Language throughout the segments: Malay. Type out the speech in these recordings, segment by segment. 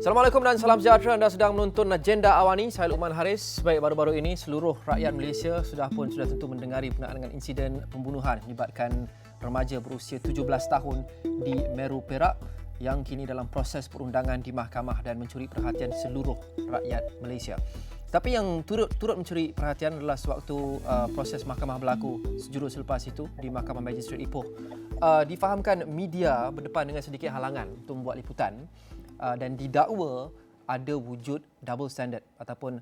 Assalamualaikum dan salam sejahtera. Anda sedang menonton Agenda Awani. Saya Luqman Haris. Baik, baru-baru ini seluruh rakyat Malaysia sudah tentu mendengari berkenaan dengan insiden pembunuhan melibatkan remaja berusia 17 tahun di Meru, Perak yang kini dalam proses perundangan di mahkamah dan mencuri perhatian seluruh rakyat Malaysia. Tapi yang turut mencuri perhatian adalah sewaktu proses mahkamah berlaku sejurus selepas itu di Mahkamah Magistrate Ipoh. Difahamkan media berdepan dengan sedikit halangan untuk membuat liputan dan didakwa ada wujud double standard ataupun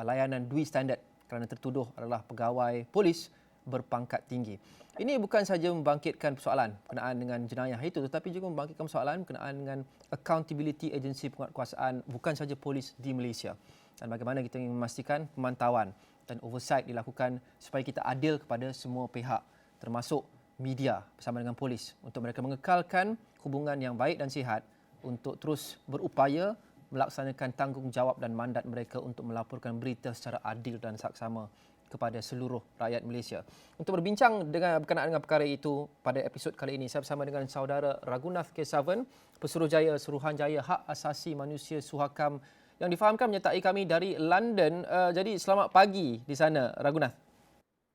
layanan dui standard kerana tertuduh adalah pegawai polis berpangkat tinggi. Ini bukan sahaja membangkitkan persoalan berkenaan dengan jenayah itu, tetapi juga membangkitkan persoalan berkenaan dengan accountability agensi penguatkuasaan bukan sahaja polis di Malaysia. Dan bagaimana kita ingin memastikan pemantauan dan oversight dilakukan supaya kita adil kepada semua pihak, termasuk media bersama dengan polis, untuk mereka mengekalkan hubungan yang baik dan sihat untuk terus berupaya melaksanakan tanggungjawab dan mandat mereka untuk melaporkan berita secara adil dan saksama kepada seluruh rakyat Malaysia. Untuk berbincang berkenaan dengan perkara itu pada episod kali ini, saya bersama dengan saudara Ragunath Kesavan, Pesuruhjaya Suruhanjaya Hak Asasi Manusia Suhakam yang difahamkan menyertai kami dari London. Jadi selamat pagi di sana, Ragunath.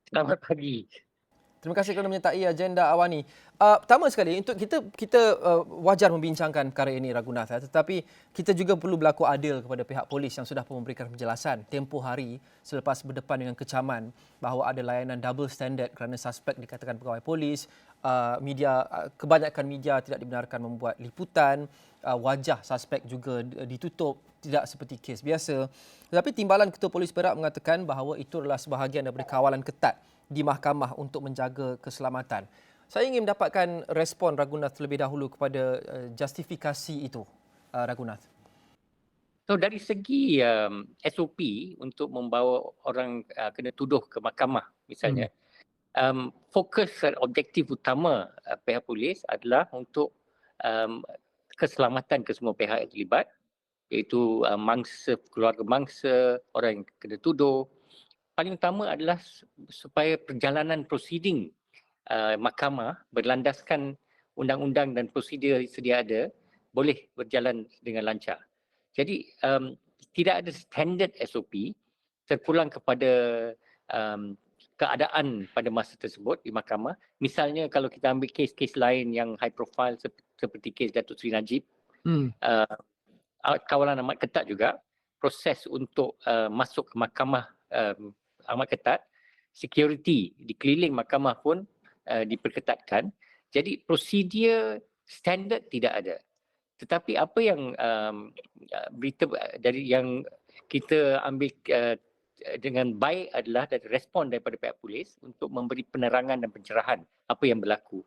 Selamat pagi. Terima kasih kerana menyertai Agenda Awani. Pertama sekali, untuk kita wajar membincangkan perkara ini, Ragunath, tetapi kita juga perlu berlaku adil kepada pihak polis yang sudah pun memberikan penjelasan tempoh hari selepas berdepan dengan kecaman bahawa ada layanan double standard kerana suspek dikatakan pegawai polis. Kebanyakan media tidak dibenarkan membuat liputan, wajah suspek juga ditutup, tidak seperti kes biasa. Tetapi timbalan Ketua Polis Perak mengatakan bahawa itu adalah sebahagian daripada kawalan ketat di mahkamah untuk menjaga keselamatan. Saya ingin mendapatkan respon Ragunath terlebih dahulu kepada justifikasi itu, Ragunath. So dari segi SOP untuk membawa orang kena tuduh ke mahkamah misalnya, fokus dan objektif utama pihak polis adalah untuk keselamatan kesemua pihak yang terlibat, iaitu mangsa, keluarga mangsa, orang yang kena tuduh. Paling utama adalah supaya perjalanan prosiding mahkamah berlandaskan undang-undang dan prosedur yang sedia ada boleh berjalan dengan lancar. Jadi tidak ada standard SOP terpulang kepada keadaan pada masa tersebut di mahkamah. Misalnya kalau kita ambil kes-kes lain yang high profile seperti kes Datuk Seri Najib, kawalan amat ketat juga. Proses untuk masuk ke mahkamah amat ketat. Security di keliling mahkamah pun diperketatkan. Jadi prosedur standard tidak ada. Tetapi apa yang berita dari yang kita ambil dengan baik adalah dari respon daripada pihak polis untuk memberi penerangan dan pencerahan apa yang berlaku.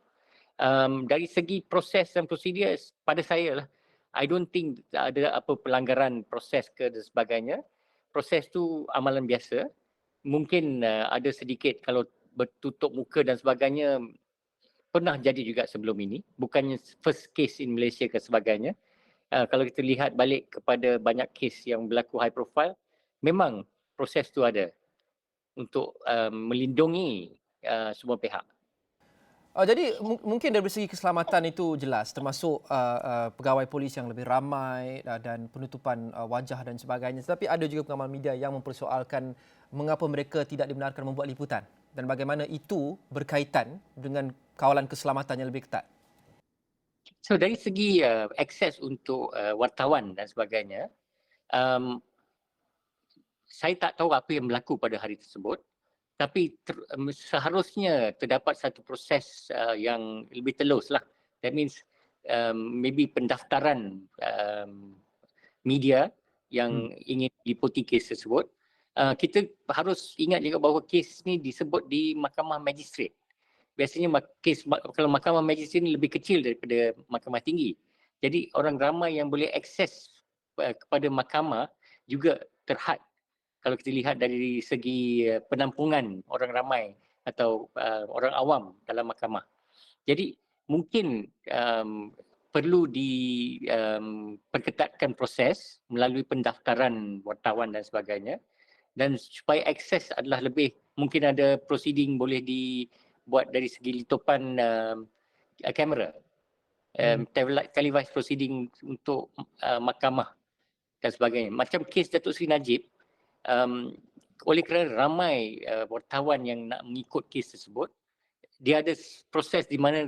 Dari segi proses dan prosedur, pada saya lah, I don't think ada apa pelanggaran proses ke dan sebagainya. Proses tu amalan biasa. Mungkin ada sedikit kalau bertutup muka dan sebagainya, pernah jadi juga sebelum ini. Bukannya first case in Malaysia ke sebagainya. Kalau kita lihat balik kepada banyak kes yang berlaku high profile, memang proses tu ada untuk melindungi semua pihak. Jadi mungkin dari segi keselamatan itu jelas, termasuk pegawai polis yang lebih ramai dan penutupan wajah dan sebagainya. Tetapi ada juga pengamal media yang mempersoalkan mengapa mereka tidak dibenarkan membuat liputan dan bagaimana itu berkaitan dengan kawalan keselamatan yang lebih ketat. So dari segi akses untuk wartawan dan sebagainya, saya tak tahu apa yang berlaku pada hari tersebut. Tapi seharusnya terdapat satu proses yang lebih telus lah. That means maybe pendaftaran media yang ingin liputi kes tersebut. Kita harus ingat juga bahawa kes ni disebut di Mahkamah Magistrate. Biasanya kalau Mahkamah Magistrate ni lebih kecil daripada Mahkamah Tinggi. Jadi orang ramai yang boleh akses kepada mahkamah juga terhad. Kalau kita lihat dari segi penampungan orang ramai atau orang awam dalam mahkamah. Jadi mungkin perlu diperketatkan proses melalui pendaftaran wartawan dan sebagainya. Dan supaya akses adalah lebih, mungkin ada proceeding boleh dibuat dari segi litupan kamera. televised proceeding untuk mahkamah dan sebagainya. Macam kes Datuk Seri Najib, oleh kerana ramai wartawan yang nak mengikut kes tersebut, dia ada proses di mana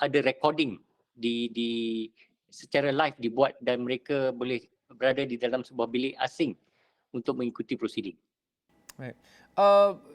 ada recording di secara live dibuat dan mereka boleh berada di dalam sebuah bilik asing untuk mengikuti prosedur. Baik.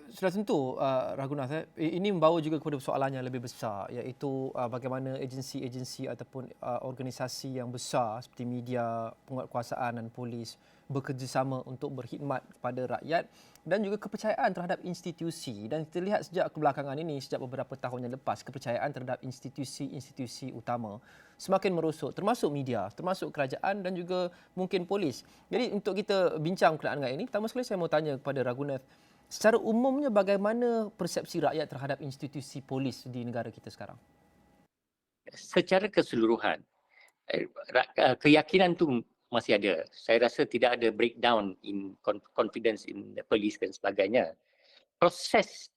Sudah tentu Ragunath, ini membawa juga kepada persoalan yang lebih besar, iaitu bagaimana agensi-agensi ataupun organisasi yang besar seperti media, penguatkuasaan dan polis bekerjasama untuk berkhidmat kepada rakyat dan juga kepercayaan terhadap institusi. Dan kita lihat sejak kebelakangan ini, sejak beberapa tahun yang lepas, kepercayaan terhadap institusi-institusi utama semakin merosot, termasuk media, termasuk kerajaan dan juga mungkin polis. Jadi untuk kita bincang berkenaan dengan ini, pertama sekali saya mau tanya kepada Ragunath, secara umumnya bagaimana persepsi rakyat terhadap institusi polis di negara kita sekarang? Secara keseluruhan, keyakinan tu masih ada. Saya rasa tidak ada breakdown in confidence in the police dan sebagainya. Proses,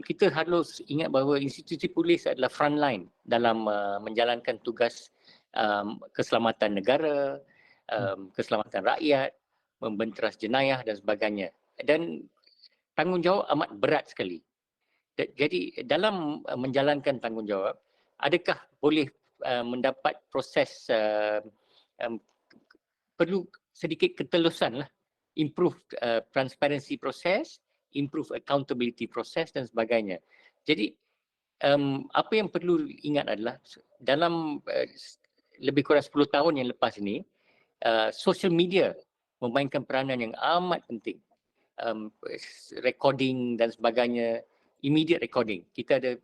kita harus ingat bahawa institusi polis adalah frontline dalam menjalankan tugas keselamatan negara, keselamatan rakyat, membenteras jenayah dan sebagainya. Dan tanggungjawab amat berat sekali. Jadi dalam menjalankan tanggungjawab, adakah boleh mendapat proses perlu sedikit ketelusan lah, improve transparency proses, improve accountability proses dan sebagainya. Jadi apa yang perlu ingat adalah dalam lebih kurang 10 tahun yang lepas ini, social media memainkan peranan yang amat penting. Recording dan sebagainya, immediate recording. Kita ada,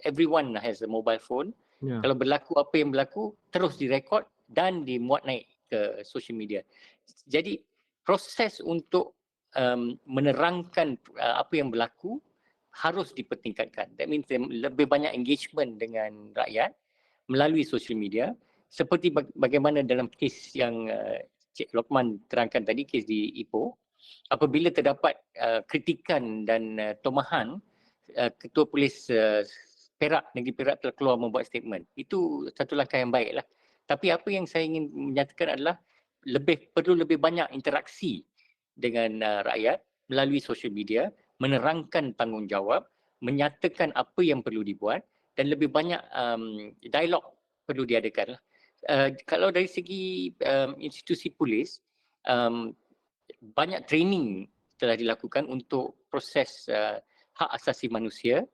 everyone has a mobile phone. Yeah. Kalau berlaku apa yang berlaku, terus direkod dan dimuat naik ke social media. Jadi proses untuk menerangkan apa yang berlaku harus dipertingkatkan. That means lebih banyak engagement dengan rakyat melalui social media, seperti bagaimana dalam kes yang Cik Lokman terangkan tadi, kes di Ipoh. Apabila terdapat kritikan dan tomahan, Ketua Polis Perak, Negeri Perak telah keluar membuat statement. Itu satu langkah yang baiklah. Tapi apa yang saya ingin menyatakan adalah perlu lebih banyak interaksi dengan rakyat melalui social media, menerangkan tanggungjawab, menyatakan apa yang perlu dibuat dan lebih banyak dialog perlu diadakan. Kalau dari segi institusi polis, banyak training telah dilakukan untuk proses hak asasi manusia,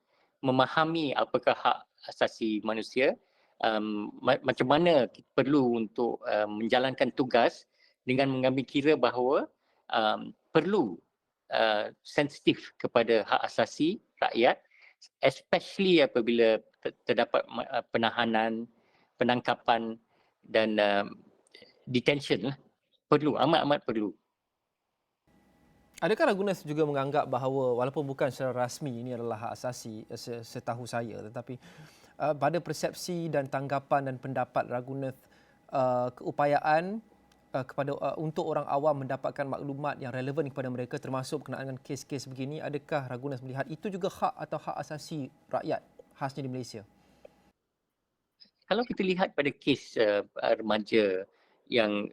memahami apakah hak asasi manusia, macam mana kita perlu untuk menjalankan tugas dengan mengambil kira bahawa perlu sensitif kepada hak asasi rakyat, especially apabila terdapat penahanan, penangkapan dan detention lah. Perlu, amat-amat perlu. Adakah Ragunath juga menganggap bahawa walaupun bukan secara rasmi ini adalah hak asasi setahu saya, tetapi pada persepsi dan tanggapan dan pendapat Ragunath, keupayaan kepada untuk orang awam mendapatkan maklumat yang relevan kepada mereka termasuk berkenaan dengan kes-kes begini, adakah Ragunath melihat itu juga hak atau hak asasi rakyat khasnya di Malaysia? Kalau kita lihat pada kes remaja yang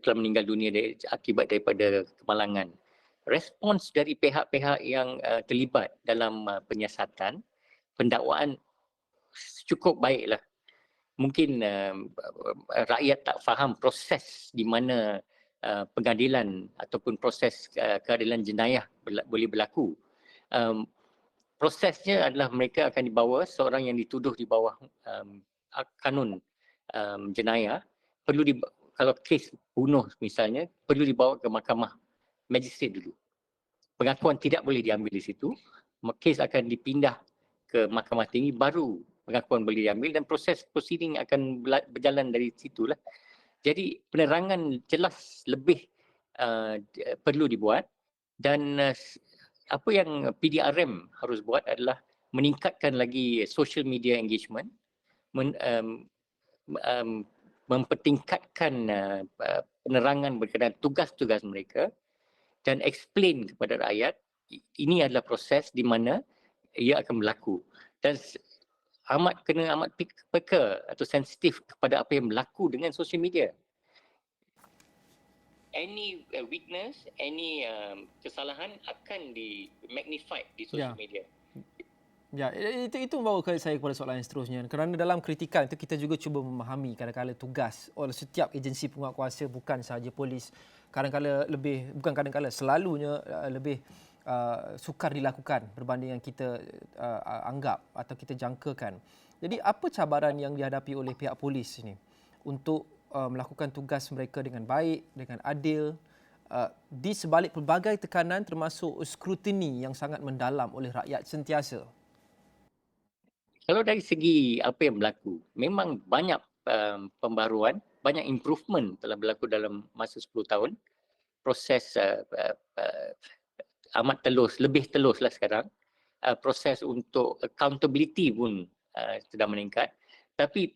telah meninggal dunia akibat daripada kemalangan, respons dari pihak-pihak yang terlibat dalam penyiasatan, pendakwaan cukup baiklah. Mungkin rakyat tak faham proses di mana pengadilan ataupun proses keadilan jenayah boleh berlaku. Prosesnya adalah mereka akan dibawa, seorang yang dituduh di bawah kanun jenayah, kalau kes bunuh misalnya, perlu dibawa ke mahkamah magistrate dulu. Pengakuan tidak boleh diambil di situ, kes akan dipindah ke mahkamah tinggi, baru pengakuan boleh diambil dan proses proceeding akan berjalan dari situlah. Jadi penerangan jelas lebih perlu dibuat dan apa yang PDRM harus buat adalah meningkatkan lagi social media engagement, mempertingkatkan penerangan berkenaan tugas-tugas mereka dan explain kepada rakyat ini adalah proses di mana ia akan berlaku. Dan amat peka atau sensitif kepada apa yang berlaku dengan social media. Any weakness, any kesalahan akan di magnified di social media. Ya, itu membawa saya kepada soalan yang seterusnya. Kerana dalam kritikan itu kita juga cuba memahami kadang-kadang tugas oleh setiap agensi penguatkuasa, bukan sahaja polis. Selalunya lebih sukar dilakukan berbanding yang kita anggap atau kita jangkakan. Jadi apa cabaran yang dihadapi oleh pihak polis ini untuk melakukan tugas mereka dengan baik, dengan adil, di sebalik pelbagai tekanan termasuk skrutini yang sangat mendalam oleh rakyat sentiasa? Kalau dari segi apa yang berlaku, memang banyak pembaruan, banyak improvement telah berlaku dalam masa 10 tahun. Proses amat telus, lebih teluslah sekarang. Proses untuk accountability pun sedang meningkat. Tapi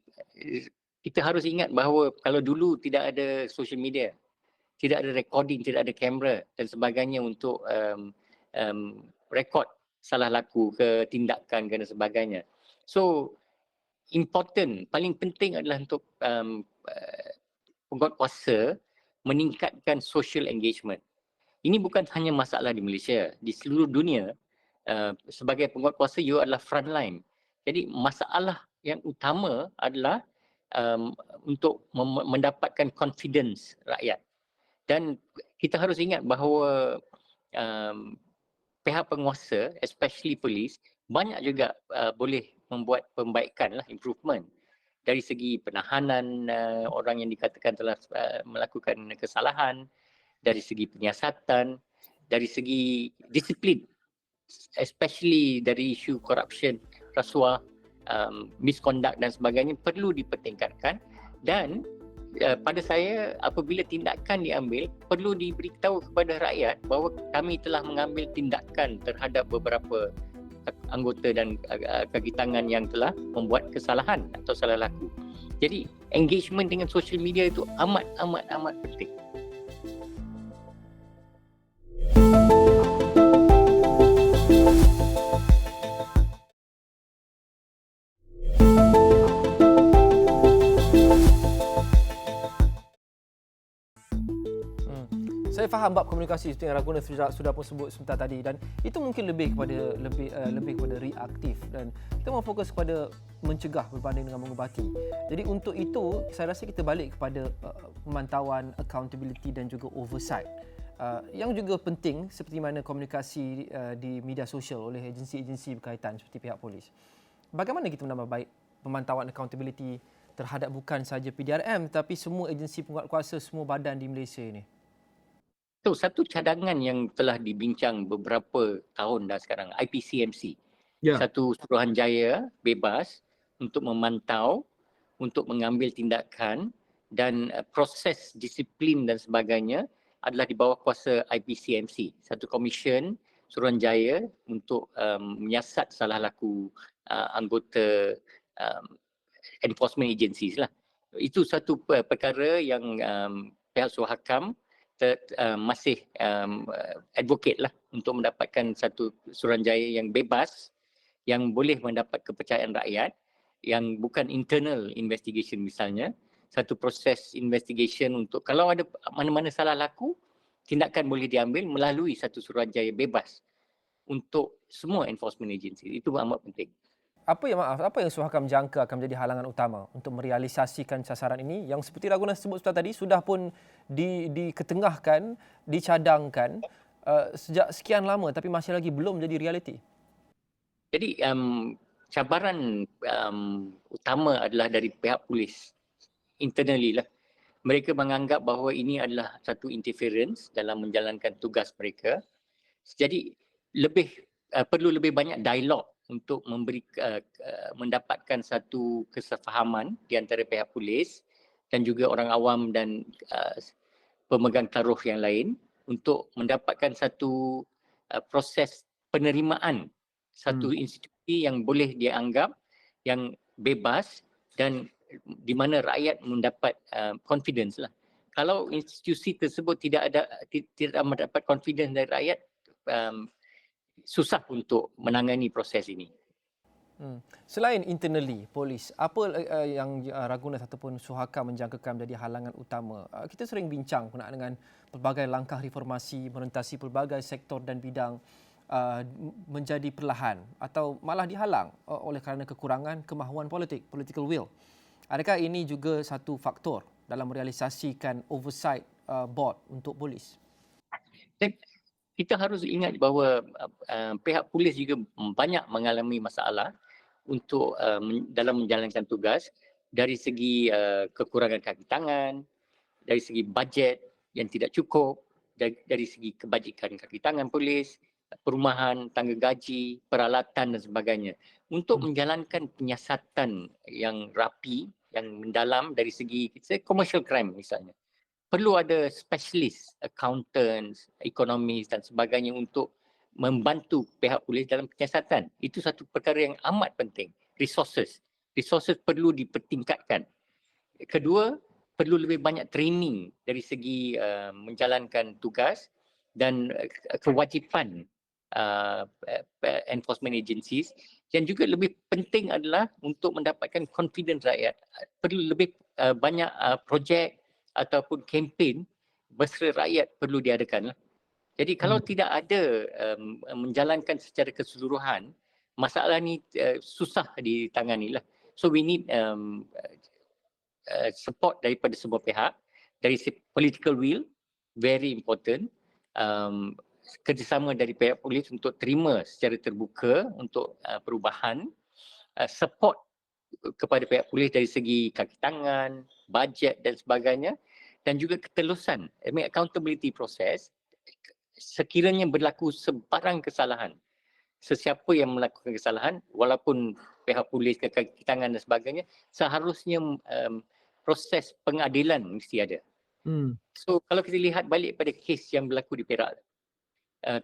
kita harus ingat bahawa kalau dulu tidak ada social media, tidak ada recording, tidak ada kamera dan sebagainya untuk rekod salah laku ke tindakan dan sebagainya. So important, paling penting adalah untuk penguatkuasa meningkatkan social engagement. Ini bukan hanya masalah di Malaysia, di seluruh dunia. Sebagai penguatkuasa, you adalah front line. Jadi masalah yang utama adalah untuk mendapatkan confidence rakyat. Dan kita harus ingat bahawa pihak penguasa, especially polis, banyak juga boleh membuat pembaikan, improvement dari segi penahanan orang yang dikatakan telah melakukan kesalahan, dari segi penyiasatan, dari segi disiplin, especially dari isu corruption, rasuah, misconduct dan sebagainya perlu dipertingkatkan. Dan pada saya, apabila tindakan diambil, perlu diberitahu kepada rakyat bahawa kami telah mengambil tindakan terhadap beberapa anggota dan kaki tangan yang telah membuat kesalahan atau salah laku. Jadi engagement dengan social media itu amat penting. Saya faham bab komunikasi itu yang Raguna sudah pun sebut sebentar tadi, dan itu mungkin lebih kepada reaktif, dan kita mau fokus kepada mencegah berbanding dengan mengubati. Jadi untuk itu saya rasa kita balik kepada pemantauan, accountability dan juga oversight. Yang juga penting seperti mana komunikasi di media sosial oleh agensi-agensi berkaitan seperti pihak polis. Bagaimana kita menambah baik pemantauan accountability terhadap bukan sahaja PDRM tapi semua agensi penguatkuasa, semua badan di Malaysia ini? So, satu cadangan yang telah dibincang beberapa tahun dah sekarang, IPCMC. Satu suruhanjaya bebas untuk memantau, untuk mengambil tindakan dan proses disiplin dan sebagainya adalah di bawah kuasa IPCMC. Satu komisen suruhanjaya untuk menyiasat salah laku anggota enforcement agencies lah. Itu satu perkara yang pihak Suhakam masih advocate lah untuk mendapatkan satu suruhanjaya yang bebas, yang boleh mendapat kepercayaan rakyat, yang bukan internal investigation misalnya, satu proses investigation untuk kalau ada mana-mana salah laku, tindakan boleh diambil melalui satu suruhanjaya bebas untuk semua enforcement agency. Itu amat penting. Apa yang Suhakam jangka akan menjadi halangan utama untuk merealisasikan sasaran ini yang seperti Raguna sebut tadi sudah pun diketengahkan, dicadangkan sejak sekian lama tapi masih lagi belum menjadi realiti? Jadi cabaran utama adalah dari pihak polis internally lah. Mereka menganggap bahawa ini adalah satu interference dalam menjalankan tugas mereka. Jadi perlu lebih banyak dialog untuk mendapatkan satu kesefahaman di antara pihak polis dan juga orang awam dan pemegang taruh yang lain untuk mendapatkan satu proses penerimaan satu institusi yang boleh dianggap yang bebas dan di mana rakyat mendapat confidence lah. Kalau institusi tersebut tidak mendapat confidence dari rakyat, susah untuk menangani proses ini. Selain internally polis, apa yang Ragunas ataupun Suhaka menjangkakan menjadi halangan utama? Kita sering bincang berkenaan dengan pelbagai langkah reformasi merentasi pelbagai sektor dan bidang menjadi perlahan atau malah dihalang oleh kerana kekurangan kemahuan politik, political will. Adakah ini juga satu faktor dalam merealisasikan oversight board untuk polis? Dan kita harus ingat bahawa pihak polis juga banyak mengalami masalah untuk dalam menjalankan tugas dari segi kekurangan kaki tangan, dari segi bajet yang tidak cukup, dari segi kebajikan kaki tangan polis, perumahan, tangga gaji, peralatan dan sebagainya. Untuk menjalankan penyiasatan yang rapi, yang mendalam dari segi commercial crime misalnya. Perlu ada specialist, accountants, economist dan sebagainya untuk membantu pihak polis dalam penyiasatan. Itu satu perkara yang amat penting. Resources. Resources perlu dipertingkatkan. Kedua, perlu lebih banyak training dari segi menjalankan tugas dan kewajipan enforcement agencies. Dan juga lebih penting adalah untuk mendapatkan confidence rakyat. Perlu lebih banyak projek ataupun kempen bersama rakyat perlu diadakan. Jadi kalau tidak ada menjalankan secara keseluruhan, masalah ni susah ditangani lah. So we need support daripada semua pihak, dari political will, very important, kerjasama dari pihak polis untuk terima secara terbuka untuk perubahan, support kepada pihak polis dari segi kaki tangan, bajet dan sebagainya, dan juga ketelusan, accountability process. Sekiranya berlaku sebarang kesalahan, sesiapa yang melakukan kesalahan, walaupun pihak polis, kaki tangan dan sebagainya, seharusnya proses pengadilan mesti ada. So kalau kita lihat balik pada kes yang berlaku di Perak,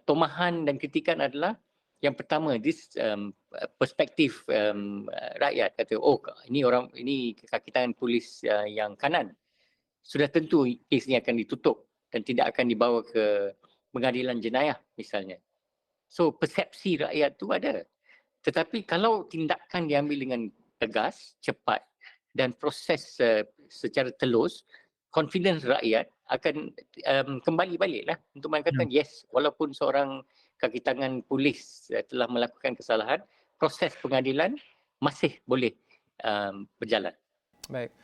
tomahan dan kritikan adalah yang pertama, perspektif rakyat kata, oh ini kaki tangan polis yang kanan, sudah tentu kes ini akan ditutup dan tidak akan dibawa ke pengadilan jenayah misalnya. So persepsi rakyat tu ada. Tetapi kalau tindakan diambil dengan tegas, cepat dan proses secara telus, confidence rakyat akan kembali baliklah untuk mengatakan yes, walaupun seorang kaki tangan polis telah melakukan kesalahan, proses pengadilan masih boleh berjalan. Baik.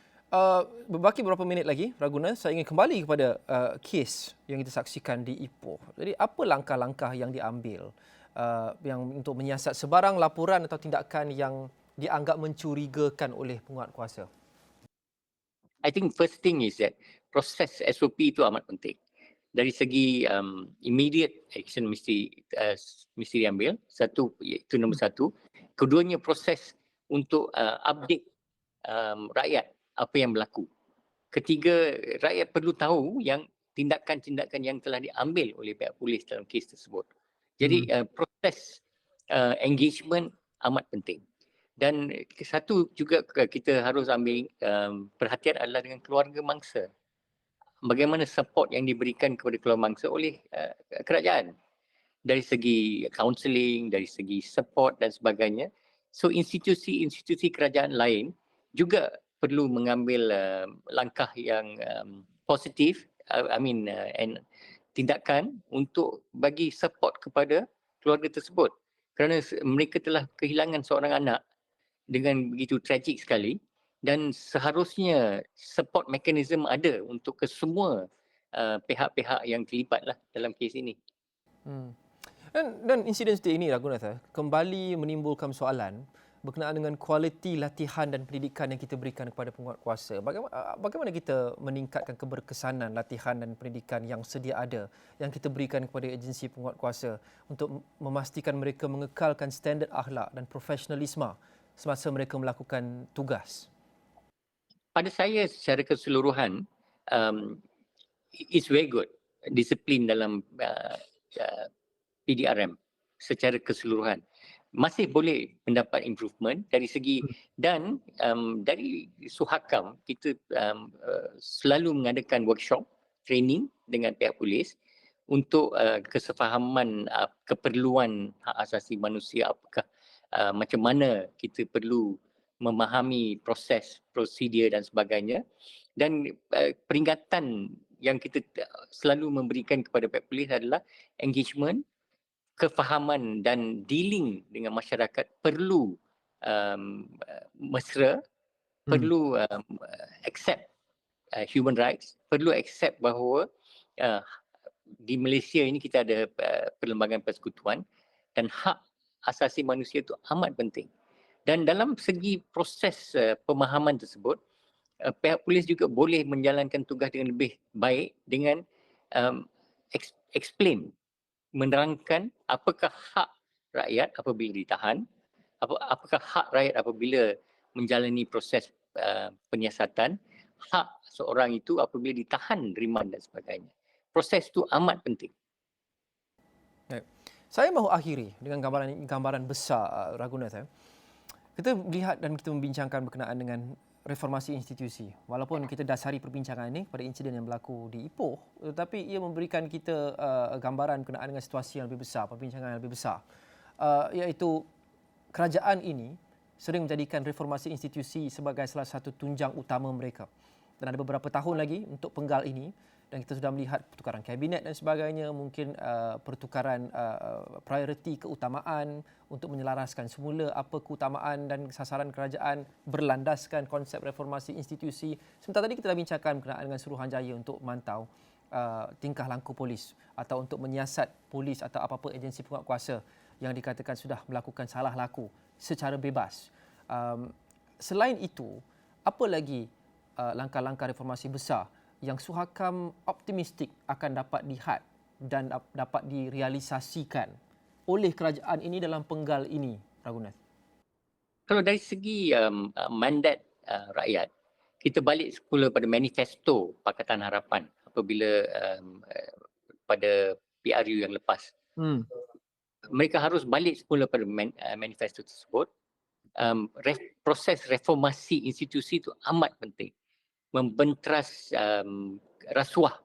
Berbaki beberapa minit lagi, Ragunas, saya ingin kembali kepada kes yang kita saksikan di Ipoh. Jadi apa langkah-langkah yang diambil yang untuk menyiasat sebarang laporan atau tindakan yang dianggap mencurigakan oleh penguatkuasa? I think first thing is that proses SOP itu amat penting. Dari segi immediate action mesti diambil. Satu, itu nombor satu. Keduanya proses untuk update rakyat apa yang berlaku. Ketiga, rakyat perlu tahu yang tindakan-tindakan yang telah diambil oleh pihak polis dalam kes tersebut. Jadi proses engagement amat penting. Dan satu juga kita harus ambil perhatian adalah dengan keluarga mangsa. Bagaimana support yang diberikan kepada keluarga mangsa oleh kerajaan. Dari segi counselling, dari segi support dan sebagainya. So institusi-institusi kerajaan lain juga perlu mengambil langkah yang positif, tindakan untuk bagi support kepada keluarga tersebut. Kerana mereka telah kehilangan seorang anak dengan begitu tragik sekali dan seharusnya support mechanism ada untuk kesemua pihak-pihak yang terlibatlah dalam kes ini. Dan insiden seperti ini, Ragunas, kembali menimbulkan soalan berkenaan dengan kualiti latihan dan pendidikan yang kita berikan kepada penguatkuasa. Bagaimana kita meningkatkan keberkesanan latihan dan pendidikan yang sedia ada yang kita berikan kepada agensi penguatkuasa untuk memastikan mereka mengekalkan standard akhlak dan profesionalisme semasa mereka melakukan tugas? Pada saya secara keseluruhan, it's very good disiplin dalam PDRM secara keseluruhan. Masih boleh mendapat improvement dari segi dan dari Suhakam kita selalu mengadakan workshop training dengan pihak polis untuk kesefahaman keperluan hak asasi manusia, apakah macam mana kita perlu memahami proses, prosedur dan sebagainya. Dan peringatan yang kita selalu memberikan kepada pihak polis adalah engagement, kefahaman dan dealing dengan masyarakat perlu mesra, perlu accept human rights, perlu accept bahawa di Malaysia ini kita ada perlembagaan persekutuan dan hak asasi manusia itu amat penting. Dan dalam segi proses pemahaman tersebut, pihak polis juga boleh menjalankan tugas dengan lebih baik dengan explain, menerangkan apakah hak rakyat apabila ditahan, apakah hak rakyat apabila menjalani proses penyiasatan, hak seorang itu apabila ditahan, riman dan sebagainya. Proses itu amat penting. Baik. Saya mahu akhiri dengan gambaran besar, Ragunath. Kita melihat dan kita membincangkan berkenaan dengan reformasi institusi. Walaupun kita dasari perbincangan ini pada insiden yang berlaku di Ipoh, tetapi ia memberikan kita gambaran berkenaan dengan situasi yang lebih besar, perbincangan yang lebih besar. Iaitu kerajaan ini sering menjadikan reformasi institusi sebagai salah satu tunjang utama mereka. Dan ada beberapa tahun lagi untuk penggal ini, dan kita sudah melihat pertukaran kabinet dan sebagainya, mungkin pertukaran prioriti keutamaan untuk menyelaraskan semula apa keutamaan dan sasaran kerajaan berlandaskan konsep reformasi institusi. Sementara tadi kita dah bincangkan berkenaan dengan Suruhanjaya untuk memantau tingkah laku polis atau untuk menyiasat polis atau apa-apa agensi penguatkuasa yang dikatakan sudah melakukan salah laku secara bebas. Selain itu, apa lagi langkah-langkah reformasi besar yang Suhakam optimistik akan dapat dilihat dan dapat direalisasikan oleh kerajaan ini dalam penggal ini, Ragunath? Kalau dari segi mandat rakyat, kita balik semula pada manifesto Pakatan Harapan apabila pada PRU yang lepas. Mereka harus balik semula pada manifesto tersebut. Proses reformasi institusi itu amat penting. Membenteras rasuah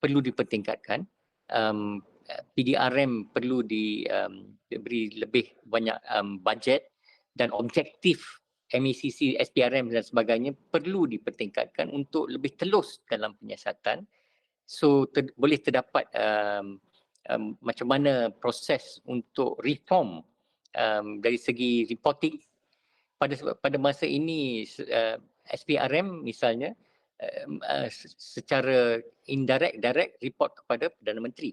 perlu dipertingkatkan, PDRM perlu diberi lebih banyak bajet dan objektif MECC, SPRM dan sebagainya perlu dipertingkatkan untuk lebih telus dalam penyiasatan. So boleh terdapat macam mana proses untuk reform dari segi reporting. Pada masa ini SPRM misalnya secara indirect, direct report kepada Perdana Menteri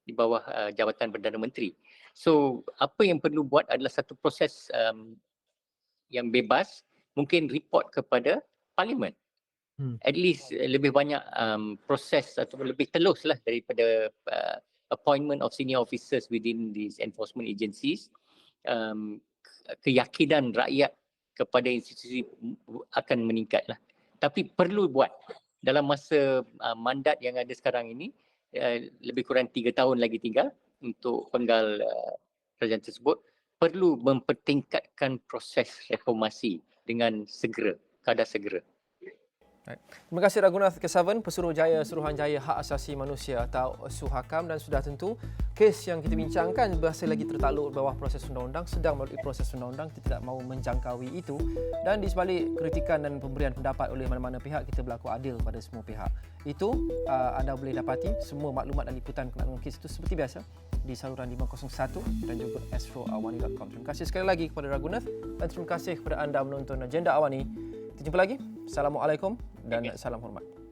di bawah jabatan Perdana Menteri. So apa yang perlu buat adalah satu proses yang bebas, mungkin report kepada Parlimen. At least lebih banyak proses atau lebih telus lah daripada appointment of senior officers within these enforcement agencies. Keyakinan rakyat kepada institusi akan meningkatlah. Tapi perlu buat dalam masa mandat yang ada sekarang ini, lebih kurang 3 tahun lagi tinggal untuk penggal kerajaan tersebut, perlu mempertingkatkan proses reformasi dengan segera, kadar segera. Terima kasih Ragunath Kesavan, Pesuruhjaya Suruhanjaya Hak Asasi Manusia atau Suhakam, dan sudah tentu kes yang kita bincangkan masih lagi tertakluk bawah proses undang-undang, sedang melalui proses undang-undang, kita tidak mahu menjangkaui itu, dan di sebalik kritikan dan pemberian pendapat oleh mana-mana pihak, kita berlaku adil pada semua pihak. Itu anda boleh dapati semua maklumat dan liputan berkenaan kes itu seperti biasa di saluran 501 dan juga astroawani.com. Terima kasih sekali lagi kepada Ragunath dan terima kasih kepada anda menonton Agenda Awani. Kita jumpa lagi. Assalamualaikum dan salam hormat.